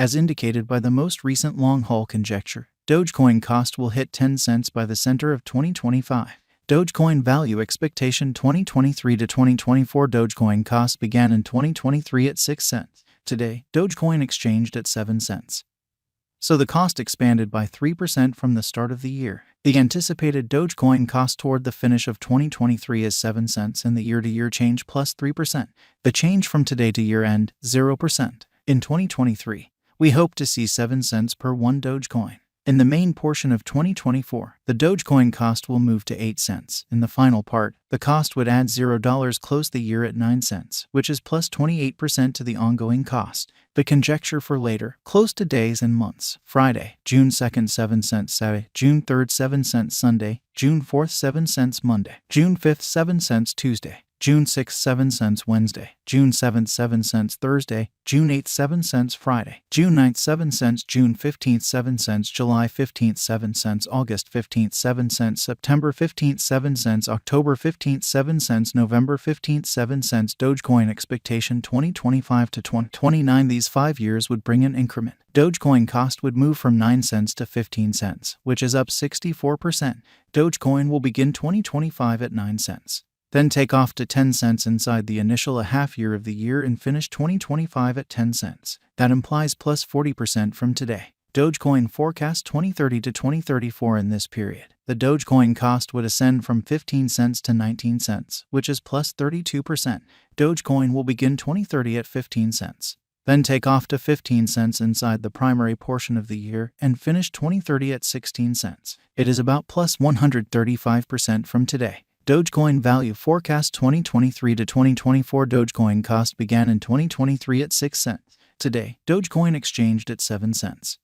As indicated by the most recent long-haul conjecture, Dogecoin cost will hit 10 cents by the center of 2025. Dogecoin value expectation 2023 to 2024. Dogecoin cost began in 2023 at 6 cents. Today, Dogecoin exchanged at 7 cents. So the cost expanded by 3% from the start of the year. The anticipated Dogecoin cost toward the finish of 2023 is 7 cents and the year-to-year change plus 3%. The change from today to year-end, 0%. In 2023, we hope to see 7 cents per 1 Dogecoin. In the main portion of 2024, the Dogecoin cost will move to 8 cents. In the final part, the cost would add $0, close the year at 9 cents, which is plus 28% to the ongoing cost. The conjecture for later, close to days and months: Friday, June 2nd, 7 cents; Saturday, June 3rd, 7 cents; Sunday, June 4th, 7 cents; Monday, June 5th, 7 cents; Tuesday, June 6th, 7 cents; Wednesday, June 7th, 7 cents; Thursday, June 8th, 7 cents; Friday, June 9th, 7 cents; June 15th, 7 cents; July 15th, 7 cents; August 15th, 7 cents; September 15th, 7 cents; October 15th, 7 cents; November 15th, 7 cents. Dogecoin expectation 2025 to 2029. These 5 years would bring an increment. Dogecoin cost would move from 9 cents to 15 cents, which is up 64%. Dogecoin will begin 2025 at 9 cents. Then take off to 10 cents inside the initial half year of the year and finish 2025 at 10 cents. That implies plus 40% from today. Dogecoin forecast 2030 to 2034. In this period, the Dogecoin cost would ascend from 15 cents to 19 cents, which is plus 32%. Dogecoin will begin 2030 at 15 cents. Then take off to 15 cents inside the primary portion of the year and finish 2030 at 16 cents. It is about plus 135% from today. Dogecoin value forecast 2023 to 2024. Dogecoin cost began in 2023 at 6 cents. Today, Dogecoin exchanged at 7 cents.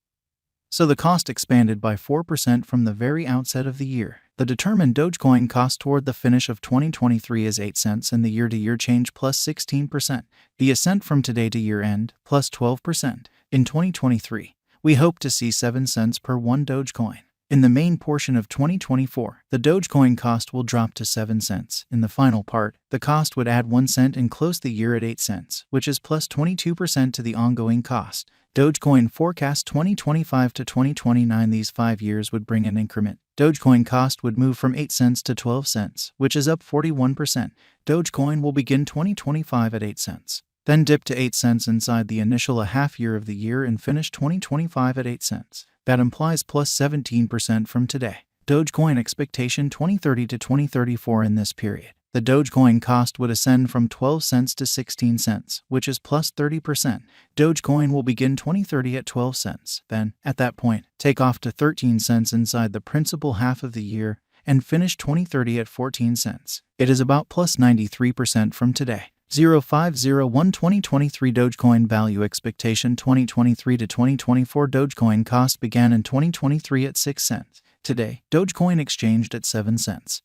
So the cost expanded by 4% from the very outset of the year. The determined Dogecoin cost toward the finish of 2023 is 8 cents and the year-to-year change plus 16%. The ascent from today to year-end, plus 12%. In 2023, we hope to see 7 cents per 1 Dogecoin. In the main portion of 2024, the Dogecoin cost will drop to 7 cents. In the final part, the cost would add 1 cent and close the year at 8 cents, which is plus 22% to the ongoing cost. Dogecoin forecast 2025 to 2029. These 5 years would bring an increment. Dogecoin cost would move from 8 cents to 12 cents, which is up 41%. Dogecoin will begin 2025 at 8 cents. Then dip to 8 cents inside the initial half year of the year and finish 2025 at 8 cents. That implies plus 17% from today. Dogecoin expectation 2030 to 2034. In this period, the Dogecoin cost would ascend from 12 cents to 16 cents, which is plus 30%. Dogecoin will begin 2030 at 12 cents. Then, at that point, take off to 13 cents inside the principal half of the year and finish 2030 at 14 cents. It is about plus 93% from today. 0501 2023 Dogecoin value expectation 2023 to 2024. Dogecoin cost began in 2023 at 6 cents. Today, Dogecoin exchanged at 7 cents.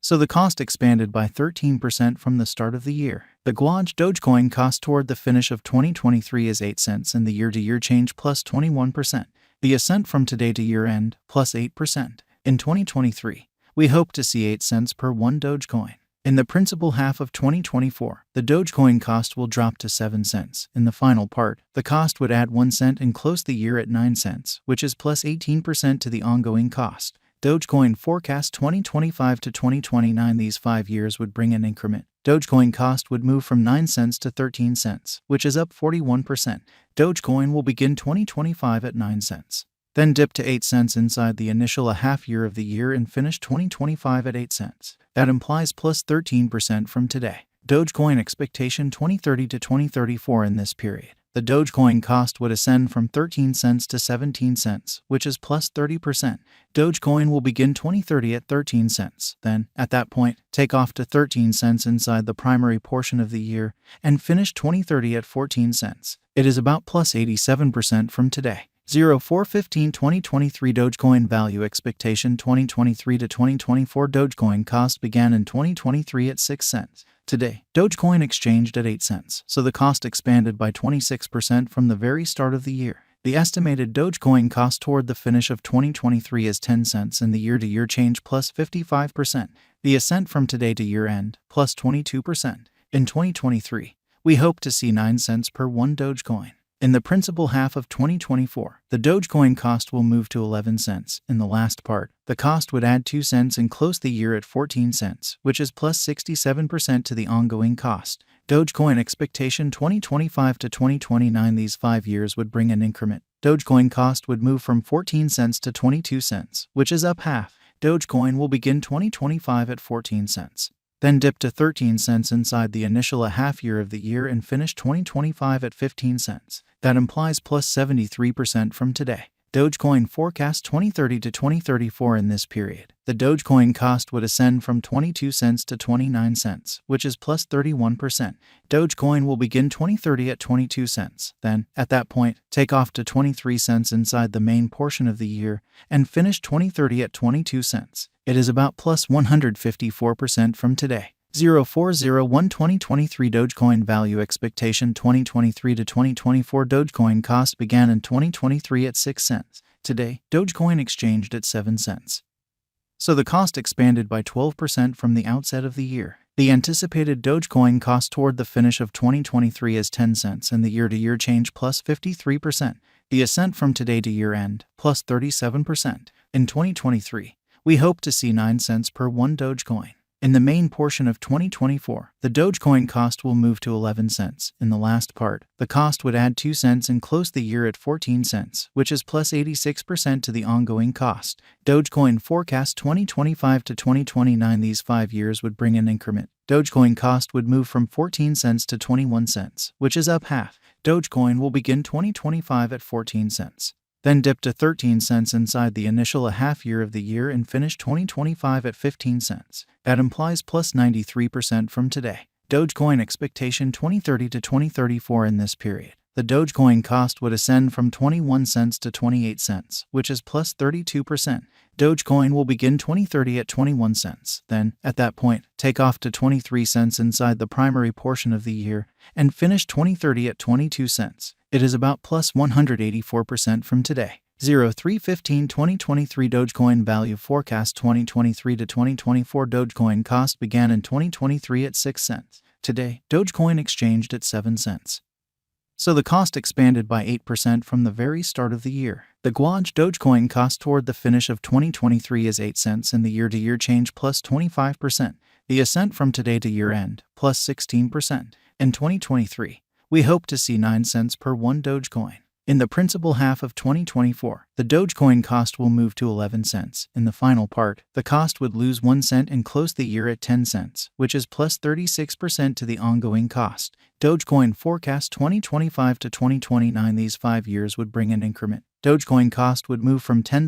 So the cost expanded by 13% from the start of the year. The Dogecoin cost toward the finish of 2023 is 8 cents and the year-to-year change plus 21%. The ascent from today to year-end, plus 8%. In 2023, we hope to see 8 cents per 1 Dogecoin. In the principal half of 2024, the Dogecoin cost will drop to 7 cents. In the final part, the cost would add 1 cent and close the year at 9 cents, which is plus 18% to the ongoing cost. Dogecoin forecast 2025 to 2029. These 5 years would bring an increment. Dogecoin cost would move from 9 cents to 13 cents, which is up 41%. Dogecoin will begin 2025 at 9 cents. Then dip to 8 cents inside the initial half year of the year and finish 2025 at 8 cents. That implies plus 13% from today. Dogecoin expectation 2030 to 2034. In this period, the Dogecoin cost would ascend from 13 cents to 17 cents, which is plus 30%. Dogecoin will begin 2030 at 13 cents. Then, at that point, take off to 13 cents inside the primary portion of the year and finish 2030 at 14 cents. It is about plus 87% from today. 0415 2023 Dogecoin value expectation 2023 to 2024. Dogecoin cost began in 2023 at 6 cents. Today, Dogecoin exchanged at 8 cents, so the cost expanded by 26% from the very start of the year. The estimated Dogecoin cost toward the finish of 2023 is 10 cents and the year-to-year change plus 55%. The ascent from today to year-end, plus 22%. In 2023, we hope to see 9 cents per 1 Dogecoin. In the principal half of 2024, the Dogecoin cost will move to 11 cents. In the last part, the cost would add 2 cents and close the year at 14 cents, which is plus 67% to the ongoing cost. Dogecoin expectation 2025 to 2029. These 5 years would bring an increment. Dogecoin cost would move from 14 cents to 22 cents, which is up half. Dogecoin will begin 2025 at 14 cents. Then dip to 13 cents inside the initial half year of the year and finish 2025 at 15 cents. That implies plus 73% from today. Dogecoin forecast 2030 to 2034. In this period, the Dogecoin cost would ascend from 22 cents to 29 cents, which is plus 31%. Dogecoin will begin 2030 at 22 cents. Then, at that point, take off to 23 cents inside the main portion of the year and finish 2030 at 22 cents. It is about plus 154% from today. 0401 2023 Dogecoin value expectation 2023 to 2024 Dogecoin cost began in 2023 at 6 cents. Today, Dogecoin exchanged at 7 cents. So the cost expanded by 12% from the outset of the year. The anticipated Dogecoin cost toward the finish of 2023 is 10 cents and the year-to-year change plus 53%. The ascent from today to year-end plus 37%. In 2023, we hope to see 9 cents per 1 Dogecoin. In the main portion of 2024, the Dogecoin cost will move to 11 cents. In the last part, the cost would add 2 cents and close the year at 14 cents, which is plus 86% to the ongoing cost. Dogecoin forecast 2025 to 2029. These 5 years would bring an increment. Dogecoin cost would move from 14 cents to 21 cents, which is up half. Dogecoin will begin 2025 at 14 cents. Then dip to 13 cents inside the initial half year of the year and finish 2025 at 15 cents. That implies plus 93% from today. Dogecoin expectation 2030 to 2034. In this period, the Dogecoin cost would ascend from 21 cents to 28 cents, which is plus 32%. Dogecoin will begin 2030 at 21 cents. Then, at that point, take off to 23 cents inside the primary portion of the year and finish 2030 at 22 cents. It is about plus 184% from today. 0315 2023 Dogecoin value forecast 2023 to 2024 Dogecoin cost began in 2023 at 6 cents. Today, Dogecoin exchanged at 7 cents. So the cost expanded by 8% from the very start of the year. The Dogecoin cost toward the finish of 2023 is 8 cents and the year-to-year change plus 25%. The ascent from today to year-end plus 16%. In 2023, we hope to see 9 cents per 1 Dogecoin. In the principal half of 2024, the Dogecoin cost will move to 11 cents. In the final part, the cost would lose 1 cent and close the year at 10 cents, which is plus 36% to the ongoing cost. Dogecoin forecast 2025 to 2029. These 5 years would bring an increment. Dogecoin cost would move from 10